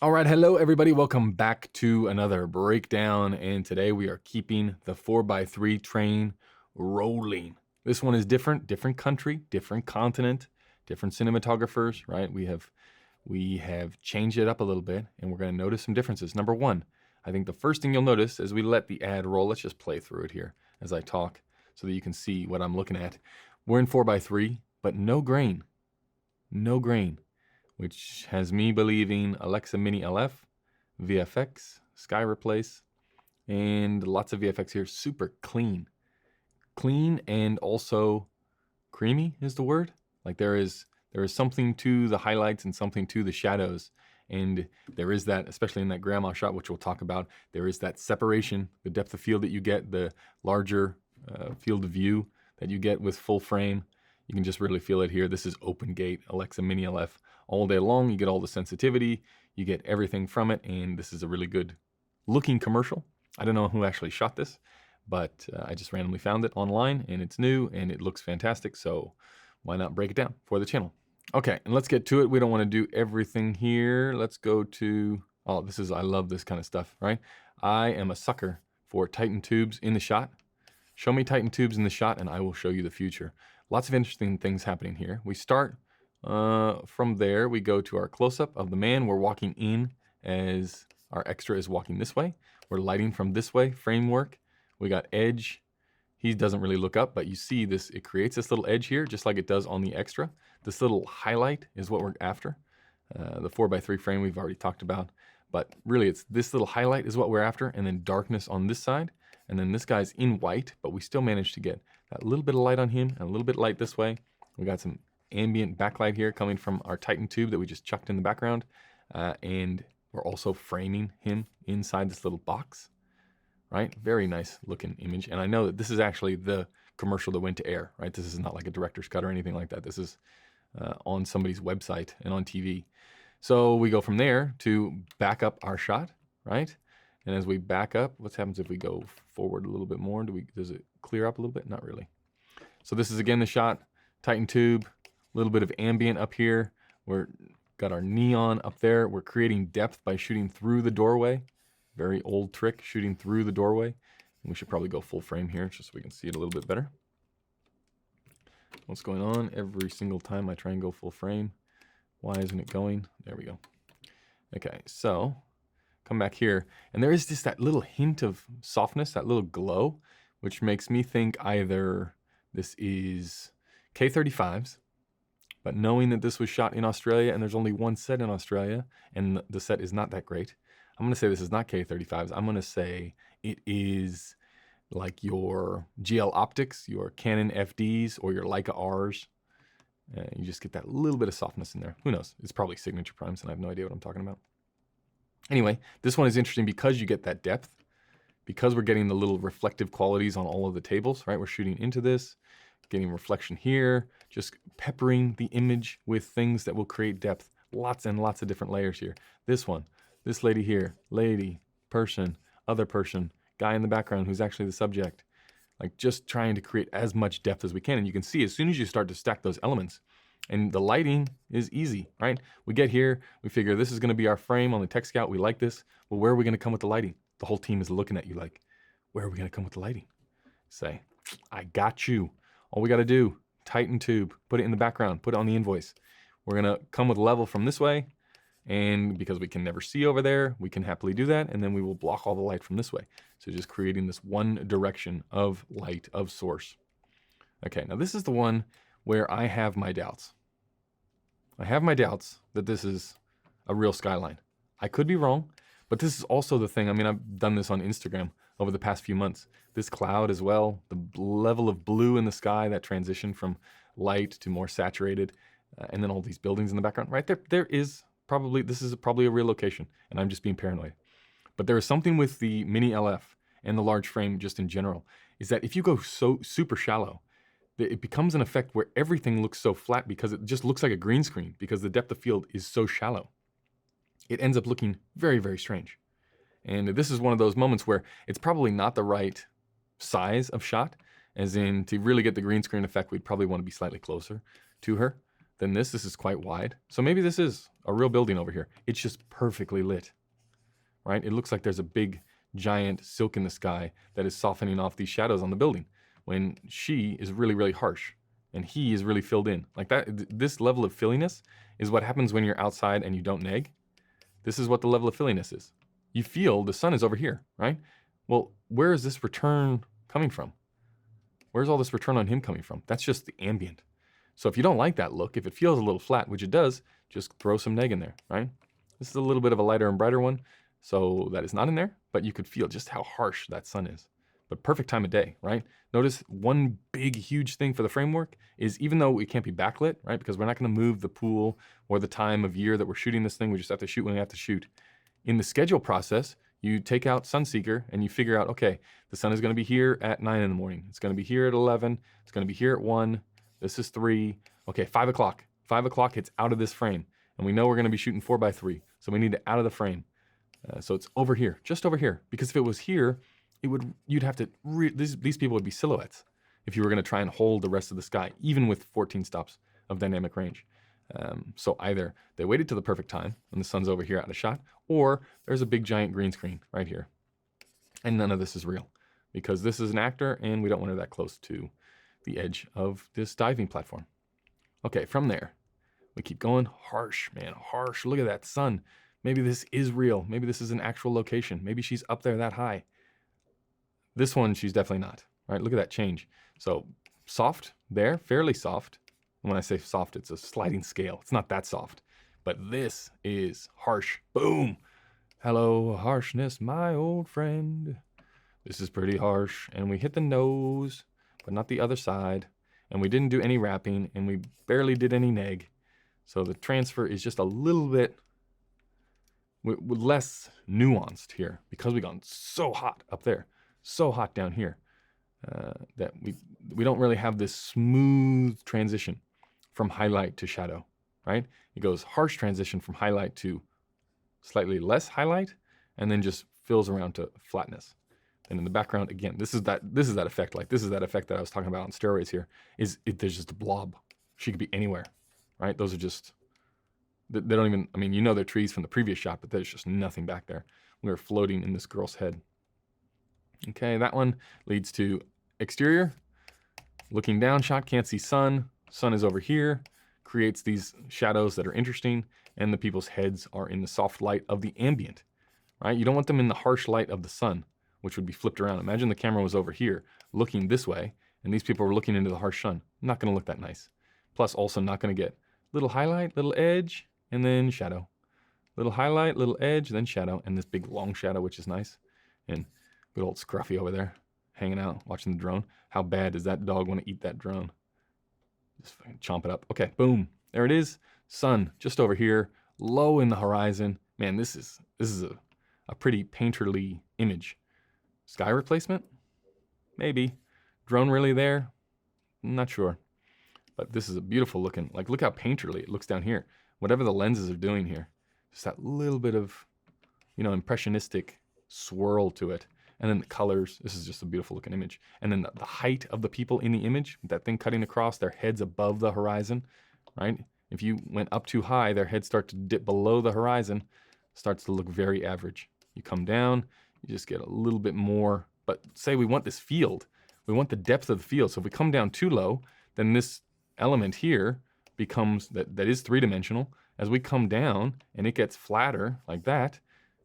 All right, hello everybody. Welcome back to another breakdown, and today we are keeping the 4x3 train rolling. This one is different country, different continent, different cinematographers, right? We have changed it up a little bit, and we're going to notice some differences. Number one, I think the first thing you'll notice as we let the ad roll, let's just play through it here as I talk so that you can see what I'm looking at. We're in 4x3, but no grain, no grain, which has me believing Alexa Mini LF, VFX, Sky Replace, and lots of VFX here. Super clean. Clean and also creamy is the word. Like there is something to the highlights and something to the shadows. And there is that, especially in that grandma shot, which we'll talk about, there is that separation, the depth of field that you get, the larger field of view that you get with full frame. You can just really feel it here. This is open gate Alexa Mini LF all day long. You get all the sensitivity, you get everything from it, and this is a really good looking commercial. I don't know who actually shot this, but I just randomly found it online, and it's new, and it looks fantastic, so why not break it down for the channel? Okay, and let's get to it. We don't want to do everything here. Let's go to, oh, I love this kind of stuff, right? I am a sucker for Titan tubes in the shot. Show me Titan tubes in the shot, and I will show you the future. Lots of interesting things happening here. We start from there. We go to our close-up of the man. We're walking in as our extra is walking this way. We're lighting from this way, framework. We got edge. He doesn't really look up, but you see this, it creates this little edge here, just like it does on the extra. This little highlight is what we're after. The 4x3 frame we've already talked about, but really it's this little highlight is what we're after, and then darkness on this side. And then this guy's in white, but we still managed to get that little bit of light on him and a little bit of light this way. We got some ambient backlight here coming from our Titan tube that we just chucked in the background. And we're also framing him inside this little box, right? Very nice looking image. And I know that this is actually the commercial that went to air, right? This is not like a director's cut or anything like that. This is on somebody's website and on TV. So we go from there to back up our shot, right? And as we back up, what happens if we go forward a little bit more? Does it clear up a little bit? Not really. So this is again the shot, Titan tube, a little bit of ambient up here. We're got our neon up there. We're creating depth by shooting through the doorway. Very old trick, shooting through the doorway. And we should probably go full frame here just so we can see it a little bit better. What's going on? Every single time I try and go full frame. Why isn't it going? There we go. Okay, so come back here, and there is just that little hint of softness, that little glow, which makes me think either this is K35s, but knowing that this was shot in Australia and there's only one set in Australia and the set is not that great, I'm going to say this is not K35s. I'm going to say it is like your GL Optics, your Canon FDs, or your Leica Rs. You just get that little bit of softness in there. Who knows? It's probably signature primes, and I have no idea what I'm talking about. Anyway, this one is interesting because you get that depth, because we're getting the little reflective qualities on all of the tables, right? We're shooting into this, getting reflection here, just peppering the image with things that will create depth. Lots and lots of different layers here. This one, this lady here, lady, person, other person, guy in the background who's actually the subject. Like just trying to create as much depth as we can. And you can see as soon as you start to stack those elements, and the lighting is easy, right? We get here, we figure this is gonna be our frame on the Tech Scout, we like this. Well, where are we gonna come with the lighting? The whole team is looking at you like, where are we gonna come with the lighting? Say, I got you. All we gotta do, Titan tube, put it in the background, put it on the invoice. We're gonna come with level from this way, and because we can never see over there, we can happily do that, and then we will block all the light from this way. So just creating this one direction of light, of source. Okay, now this is the one where I have my doubts. I have my doubts that this is a real skyline. I could be wrong, but this is also the thing. I mean, I've done this on Instagram over the past few months. This cloud as well, the level of blue in the sky, that transition from light to more saturated, and then all these buildings in the background, right there. This is probably a real location, and I'm just being paranoid. But there is something with the Mini LF and the large frame just in general, is that if you go so super shallow, it becomes an effect where everything looks so flat because it just looks like a green screen because the depth of field is so shallow. It ends up looking very, very strange. And this is one of those moments where it's probably not the right size of shot, as in to really get the green screen effect, we'd probably want to be slightly closer to her. than this. This is quite wide. So maybe this is a real building over here. It's just perfectly lit, right? It looks like there's a big, giant silk in the sky that is softening off these shadows on the building when she is really, really harsh and he is really filled in. Like that, this level of filliness is what happens when you're outside and you don't neg. This is what the level of filliness is. You feel the sun is over here, right? Well, where is this return coming from? Where's all this return on him coming from? That's just the ambient. So if you don't like that look, if it feels a little flat, which it does, just throw some neg in there, right? This is a little bit of a lighter and brighter one, so that is not in there, but you could feel just how harsh that sun is. But perfect time of day, right? Notice one big, huge thing for the framework is even though it can't be backlit, right? Because we're not gonna move the pool or the time of year that we're shooting this thing, we just have to shoot when we have to shoot. In the schedule process, you take out Sunseeker and you figure out, okay, the sun is gonna be here at 9 in the morning. It's gonna be here at 11. It's gonna be here at 1. This is 3. Okay, 5 o'clock. 5 o'clock, it's out of this frame. And we know we're gonna be shooting 4x3. So we need it out of the frame. So it's over here, just over here. Because if it was here, you'd have to, these people would be silhouettes if you were gonna try and hold the rest of the sky, even with 14 stops of dynamic range. So either they waited till the perfect time when the sun's over here out of shot, or there's a big giant green screen right here. And none of this is real because this is an actor and we don't want her that close to the edge of this diving platform. Okay, from there, we keep going. Harsh, man, harsh. Look at that sun. Maybe this is real. Maybe this is an actual location. Maybe she's up there that high. This one, she's definitely not, right? Look at that change. So soft there, fairly soft. When I say soft, it's a sliding scale. It's not that soft, but this is harsh. Boom. Hello, harshness, my old friend. This is pretty harsh. And we hit the nose, but not the other side. And we didn't do any wrapping, and we barely did any neg. So the transfer is just a little bit less nuanced here because we gone so hot up there, so hot down here, that we don't really have this smooth transition from highlight to shadow, right? It goes harsh transition from highlight to slightly less highlight, and then just fills around to flatness. And in the background, again, this is that effect. Like this is that effect that I was talking about on steroids here. There's just a blob. She could be anywhere, right? Those are just, they don't even, I mean, you know they're trees from the previous shot, but there's just nothing back there. We're floating in this girl's head. Okay, that one leads to exterior. Looking down shot, can't see sun. Sun is over here, creates these shadows that are interesting, and the people's heads are in the soft light of the ambient, right? You don't want them in the harsh light of the sun, which would be flipped around. Imagine the camera was over here looking this way, and these people were looking into the harsh sun. Not gonna look that nice. Plus also not gonna get little highlight, little edge, and then shadow. Little highlight, little edge, then shadow, and this big long shadow, which is nice. And good old Scruffy over there, hanging out, watching the drone. How bad does that dog want to eat that drone? Just fucking chomp it up. Okay, boom. There it is. Sun just over here, low in the horizon. Man, this is a pretty painterly image. Sky replacement? Maybe. Drone really there? I'm not sure. But this is a beautiful looking, like look how painterly it looks down here. Whatever the lenses are doing here. Just that little bit of, you know, impressionistic swirl to it. And then the colors, this is just a beautiful looking image. And then the height of the people in the image, that thing cutting across, their heads above the horizon, right? If you went up too high, their heads start to dip below the horizon, starts to look very average. You come down, you just get a little bit more, but say we want this field, we want the depth of the field. So if we come down too low, then this element here becomes, that is three-dimensional. As we come down and it gets flatter like that,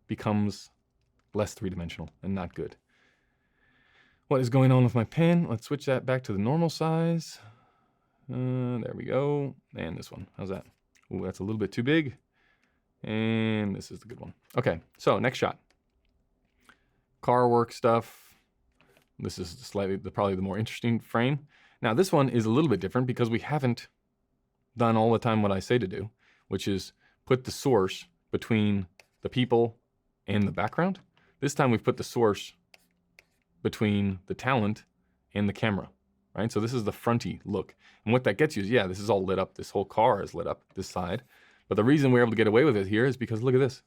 becomes less three-dimensional and not good. What is going on with my pen? Let's switch that back to the normal size. There we go. And this one, how's that? Ooh, that's a little bit too big. And this is the good one. Okay, so next shot. Car work stuff. This is probably the more interesting frame. Now this one is a little bit different because we haven't done all the time what I say to do, which is put the source between the people and the background. This time we've put the source between the talent and the camera, right? So this is the fronty look. And what that gets you is, yeah, this is all lit up. This whole car is lit up, this side. But the reason we're able to get away with it here is because look at this.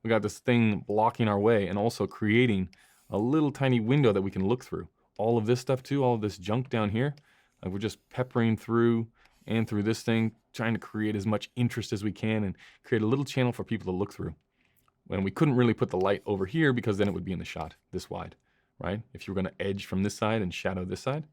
We got this thing blocking our way and also creating a little tiny window that we can look through. All of this stuff too, all of this junk down here, like we're just peppering through and through this thing, trying to create as much interest as we can and create a little channel for people to look through. When we couldn't really put the light over here because then it would be in the shot this wide, right? If you were going to edge from this side and shadow this side,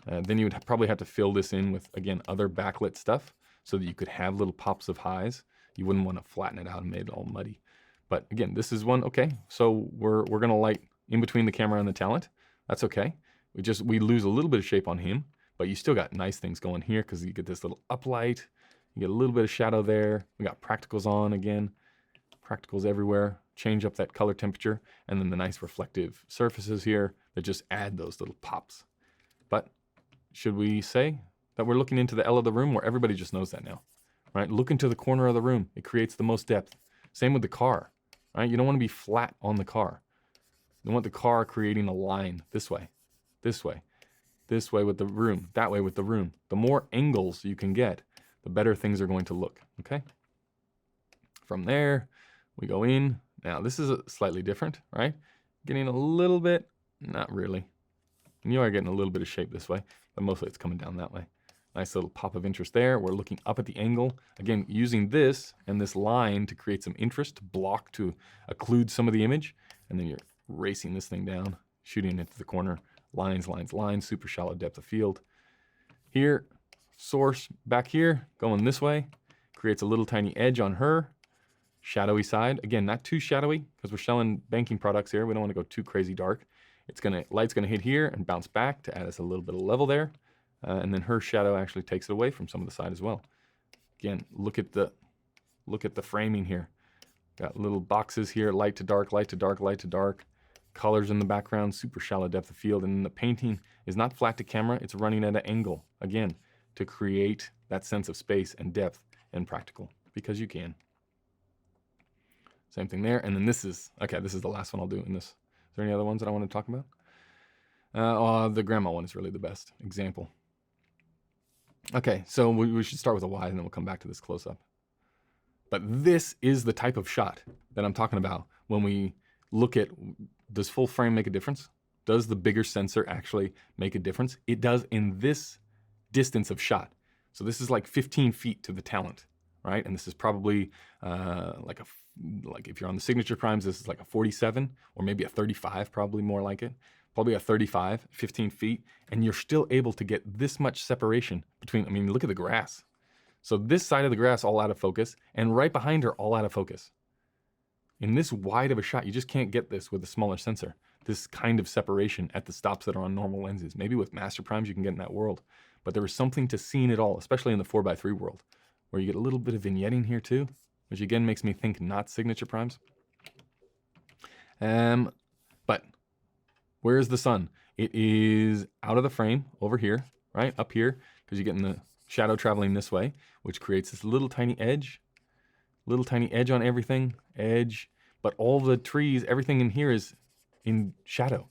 then you would probably have to fill this in with, again, other backlit stuff so that you could have little pops of highs. You wouldn't want to flatten it out and make it all muddy. But again, this is one, okay, so we're going to light in between the camera and the talent. That's okay. We lose a little bit of shape on him, but you still got nice things going here because you get this little uplight. You get a little bit of shadow there. We got practicals on again. Practicals everywhere. Change up that color temperature. And then the nice reflective surfaces here that just add those little pops. But should we say that we're looking into the L of the room where everybody just knows that now, right? Look into the corner of the room. It creates the most depth. Same with the car, right? You don't want to be flat on the car. You want the car creating a line this way, this way, this way with the room, that way with the room. The more angles you can get, the better things are going to look, okay? From there, we go in. Now, this is slightly different, right? Getting a little bit, not really. You are getting a little bit of shape this way, but mostly it's coming down that way. Nice little pop of interest there. We're looking up at the angle. Again, using this and this line to create some interest, to block, to occlude some of the image. And then you're racing this thing down, shooting into the corner. Lines, lines, lines, super shallow depth of field. Here, source back here, going this way. Creates a little tiny edge on her. Shadowy side. Again, not too shadowy because we're selling banking products here. We don't want to go too crazy dark. Light's gonna hit here and bounce back to add us a little bit of level there. And then her shadow actually takes it away from some of the side as well. Again, look at the framing here. Got little boxes here, light to dark, light to dark, light to dark. Colors in the background, super shallow depth of field. And the painting is not flat to camera, it's running at an angle, again, to create that sense of space and depth and practical, because you can. Same thing there. And then this is the last one I'll do in this. Is there any other ones that I want to talk about? The grandma one is really the best example. Okay, so we should start with a wide and then we'll come back to this close-up. But this is the type of shot that I'm talking about when we look at, does full frame make a difference? Does the bigger sensor actually make a difference? It does in this distance of shot. So this is like 15 feet to the talent, right? And this is probably like if you're on the signature primes, this is like a 47 or maybe a 35, probably more like it. Probably a 35, 15 feet, and you're still able to get this much separation between, I mean, look at the grass. So this side of the grass all out of focus, and right behind her all out of focus. In this wide of a shot, you just can't get this with a smaller sensor. This kind of separation at the stops that are on normal lenses. Maybe with master primes you can get in that world, but there was something to seeing it all, especially in the 4x3 world, where you get a little bit of vignetting here too, which again makes me think not signature primes. But where's the sun? It is out of the frame over here, right? Up here, because you're getting the shadow traveling this way, which creates this little tiny edge on everything, edge, but all the trees, everything in here is in shadow.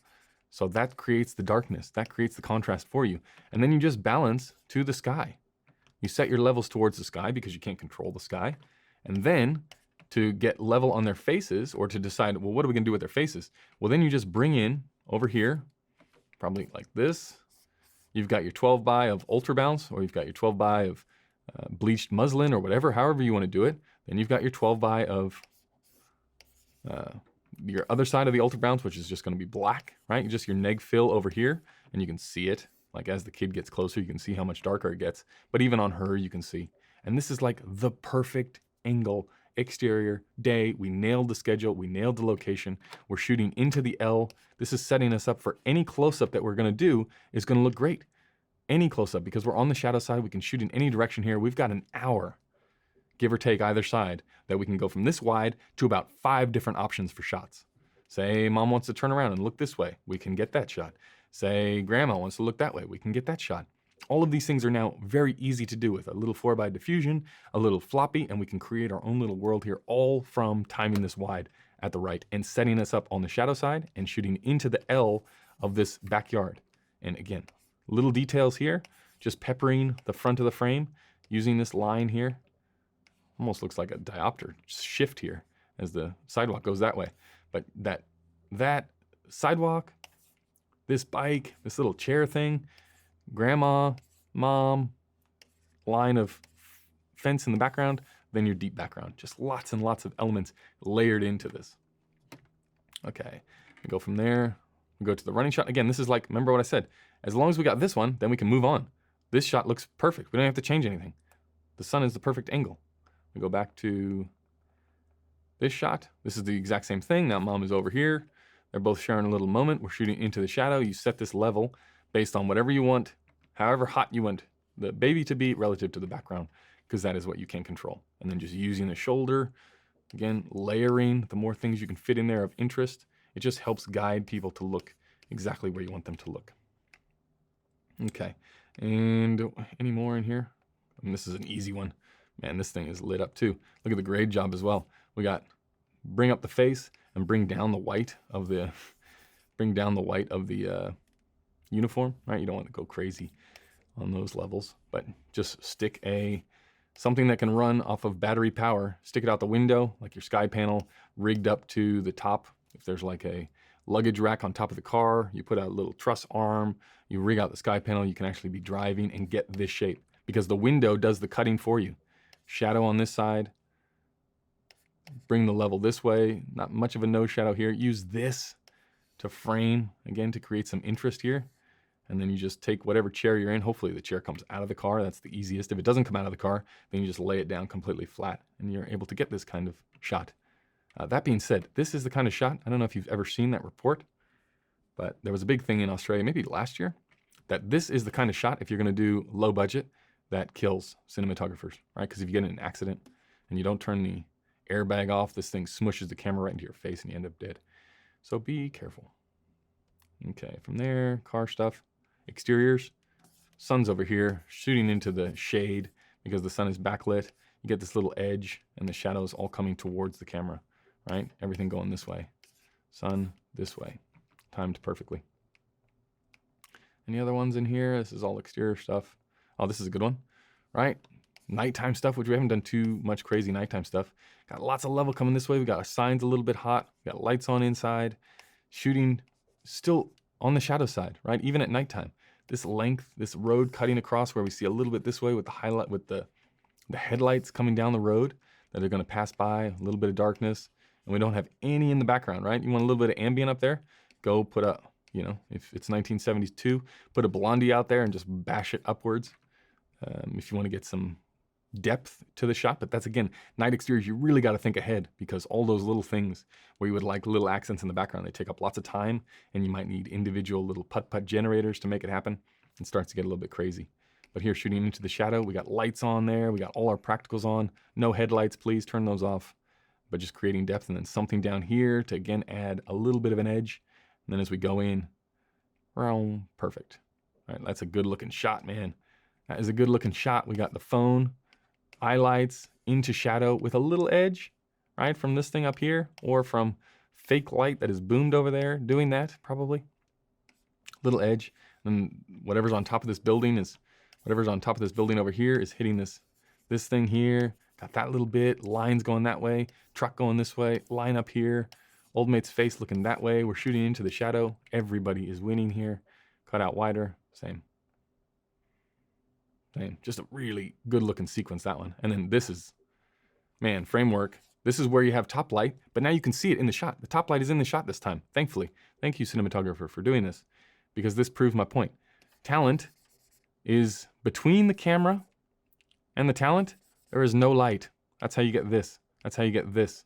So that creates the darkness, that creates the contrast for you. And then you just balance to the sky. You set your levels towards the sky because you can't control the sky. And then to get level on their faces, or to decide, well, what are we gonna do with their faces? Well, then you just bring in over here, probably like this. You've got your 12 by of ultra bounce, or you've got your 12 by of bleached muslin, or whatever, however you want to do it. Then you've got your 12 by of your other side of the ultra bounce, which is just going to be black, right? Just your neg fill over here, and you can see it. Like as the kid gets closer, you can see how much darker it gets. But even on her, you can see. And this is like the perfect angle, exterior, day. We nailed the schedule. We nailed the location. We're shooting into the L. This is setting us up for any close-up that we're going to do is going to look great. Any close-up, because we're on the shadow side. We can shoot in any direction here. We've got an hour, give or take either side, that we can go from this wide to about 5 different options for shots. Say mom wants to turn around and look this way. We can get that shot. Say grandma wants to look that way. We can get that shot. All of these things are now very easy to do with a little 4x diffusion, a little floppy, and we can create our own little world here, all from timing this wide at the right and setting us up on the shadow side and shooting into the L of this backyard. And again, little details here, just peppering the front of the frame, using this line here. Almost looks like a diopter shift here as the sidewalk goes that way. But that sidewalk, this bike, this little chair thing, grandma, mom, line of fence in the background, then your deep background. Just lots and lots of elements layered into this. Okay, we go from there, we go to the running shot. Again, this is like, remember what I said, as long as we got this one, then we can move on. This shot looks perfect. We don't have to change anything. The sun is the perfect angle. We go back to this shot. This is the exact same thing. Now mom is over here. They're both sharing a little moment. We're shooting into the shadow. You set this level based on whatever you want, however hot you want the baby to be relative to the background, because that is what you can control. And then just using the shoulder, again, layering, the more things you can fit in there of interest, it just helps guide people to look exactly where you want them to look. Okay, and any more in here? And this is an easy one. Man, this thing is lit up too. Look at the grade job as well. We got bring up the face and bring down the white of the uniform, right? You don't want to go crazy on those levels, but just stick something that can run off of battery power, stick it out the window, like your sky panel rigged up to the top. If there's like a luggage rack on top of the car, you put a little truss arm, you rig out the sky panel, you can actually be driving and get this shape because the window does the cutting for you. Shadow on this side, bring the level this way, not much of a nose shadow here. Use this to frame, again, to create some interest here. And then you just take whatever chair you're in. Hopefully the chair comes out of the car. That's the easiest. If it doesn't come out of the car, then you just lay it down completely flat and you're able to get this kind of shot. That being said, this is the kind of shot, I don't know if you've ever seen that report, but there was a big thing in Australia, maybe last year, that this is the kind of shot, if you're gonna do low budget, that kills cinematographers, right? Because if you get in an accident and you don't turn the airbag off, this thing smushes the camera right into your face and you end up dead. So be careful. Okay, from there, car stuff. Exteriors, sun's over here, shooting into the shade because the sun is backlit. You get this little edge and the shadows all coming towards the camera, right? Everything going this way. Sun this way, timed perfectly. Any other ones in here? This is all exterior stuff. Oh, this is a good one, right? Nighttime stuff, which we haven't done too much crazy nighttime stuff. Got lots of level coming this way. We got our signs a little bit hot. We got lights on inside. Shooting still on the shadow side, right? Even at nighttime. This length, this road cutting across where we see a little bit this way with the highlight, with the headlights coming down the road that are gonna pass by, a little bit of darkness, and we don't have any in the background, right? You want a little bit of ambient up there? Go put a, you know, if it's 1972, put a Blondie out there and just bash it upwards. If you wanna get some depth to the shot, but that's, again, night exteriors, you really got to think ahead because all those little things where you would like little accents in the background, they take up lots of time and you might need individual little putt-putt generators to make it happen. It starts to get a little bit crazy. But here, shooting into the shadow, we got lights on there, we got all our practicals on. No headlights, please turn those off. But just creating depth, and then something down here to, again, add a little bit of an edge. And then as we go in, perfect. All right, that's a good looking shot, man. That is a good looking shot. We got the phone, highlights into shadow with a little edge, right? From this thing up here or from fake light that is boomed over there, doing that probably. Little edge. And whatever's on top of this building over here is hitting this thing here. Got that little bit, lines going that way, truck going this way, line up here, old mate's face looking that way. We're shooting into the shadow. Everybody is winning here. Cut out wider, same. Just a really good looking sequence, that one. And then this is, man, framework. This is where you have top light, but now you can see it in the shot. The top light is in the shot this time, thankfully. Thank you, cinematographer, for doing this, because this proves my point. Talent is between the camera and the talent, there is no light. That's how you get this. That's how you get this,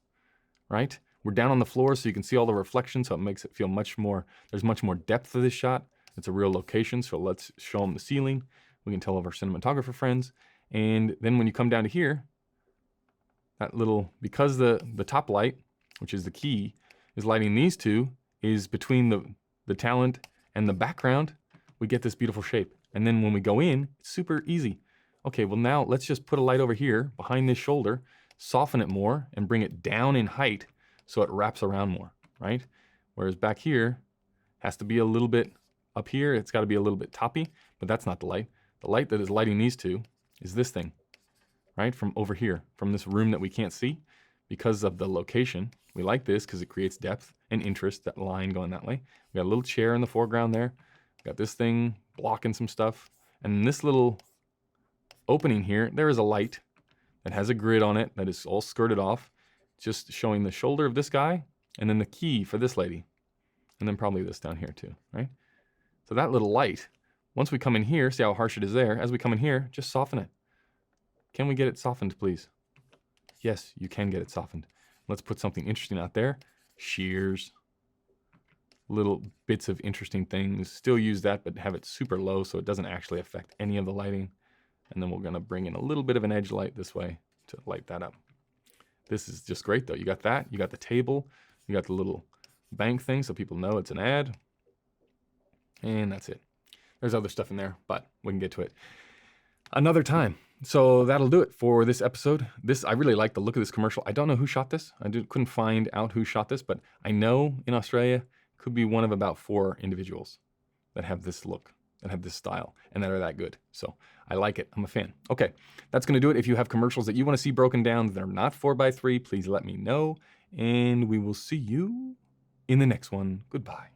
right? We're down on the floor so you can see all the reflections, so it makes it feel much more, there's much more depth to this shot. It's a real location, so let's show them the ceiling. We can tell of our cinematographer friends. And then when you come down to here, that little, because the top light, which is the key, is lighting these two, is between the talent and the background, we get this beautiful shape. And then when we go in, it's super easy. Okay, well now let's just put a light over here behind this shoulder, soften it more and bring it down in height so it wraps around more, right? Whereas back here, has to be a little bit up here, it's gotta be a little bit toppy, but that's not the light. The light that is lighting these two is this thing, right? From over here, from this room that we can't see because of the location. We like this because it creates depth and interest, that line going that way. We got a little chair in the foreground there. We got this thing blocking some stuff. And this little opening here, there is a light that has a grid on it that is all skirted off, just showing the shoulder of this guy, and then the key for this lady, and then probably this down here too, right? So that little light, once we come in here, see how harsh it is there, as we come in here, just soften it. Can we get it softened, please? Yes, you can get it softened. Let's put something interesting out there. Shears, little bits of interesting things. Still use that, but have it super low so it doesn't actually affect any of the lighting. And then we're gonna bring in a little bit of an edge light this way to light that up. This is just great though. You got that, you got the table, you got the little bank thing so people know it's an ad. And that's it. There's other stuff in there, but we can get to it another time. So that'll do it for this episode. I really like the look of this commercial. I don't know who shot this. Couldn't find out who shot this, but I know in Australia, could be one of about 4 individuals that have this look, that have this style, and that are that good. So I like it. I'm a fan. Okay, that's going to do it. If you have commercials that you want to see broken down that are not 4x3, please let me know, and we will see you in the next one. Goodbye.